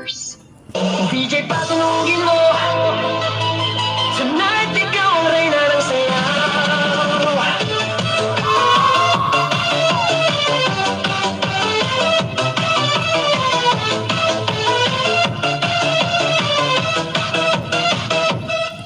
Universe. DJ patunugin mo, tonight ikaw ang reyna ng sayaw.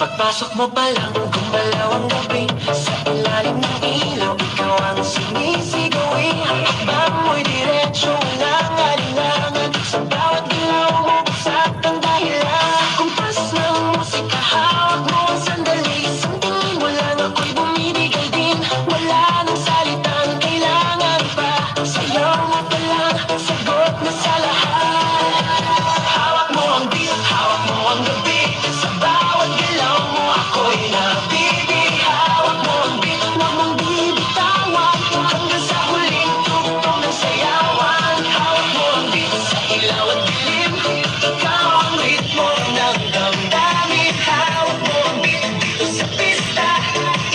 Pagpasok mo pa lang, gumalaw ang gabi. Sa ilalim ng ilaw, ikaw ang sinisigawin. Hakbang mo'y diretsyo, walang alinlangan. Sa bawat galaw mo, bagsak ang dahilan. Kumpas ng musika, hawak mo ang sandali. Isang tingin mo lang, ako'y bumibigay din. Wala nang salitang kailangan pa. Sayaw mo pa lang, sagot na sa lahat. Hawak mo ang beat, hawak mo ang gabi. Sa bawat galaw mo, ako'y nabibig. Hawak mo ang beat, huwag mong bibitawan. Hanggang sa huling tugtog ng sayawan. Hawak mo ang beat, sa ilaw at dilim. Ikaw ang ritmo ng damdamin. Hawak mo ang beat, dito sa pista.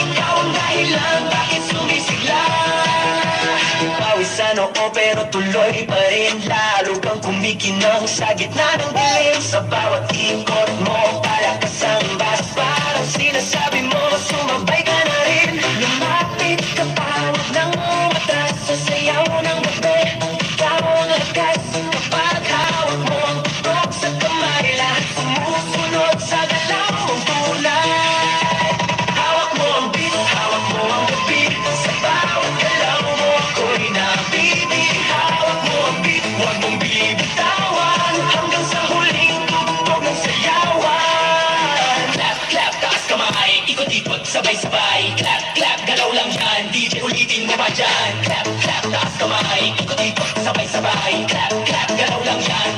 Ikaw ang dahilan, bakit sumisigla. Pawis sa noo pero tuloy pa rin. Lalo kang kumikinang sa gitna ng dilim. Sa bawat ikot mo, palakas ang bas. Parang sinasabi mo, sumabay ka na rin. Lumapit ka pa, huwag nang umatras. Sa sayaw ng gabi, ikaw ang lakas. Kapag hawak mo ang tutok sa kamay, lahat sumusunod sa galaw mong tulad. Hawak mo ang beat, hawak mo ang gabi. Sa bawat galaw mo, ako'y nabibig. Hawak mo ang beat, huwag mong bibitawan. Hanggang sa huling tugtog ng sayawan. Clap, clap, taas kamay, ikot-ikot, sabay-sabay. Clap, clap, galaw lang yan, DJ ulitin mo pa dyan. Clap, clap, taas kamay, ikot-ikot, sabay-sabay. Clap, clap, galaw lang yan,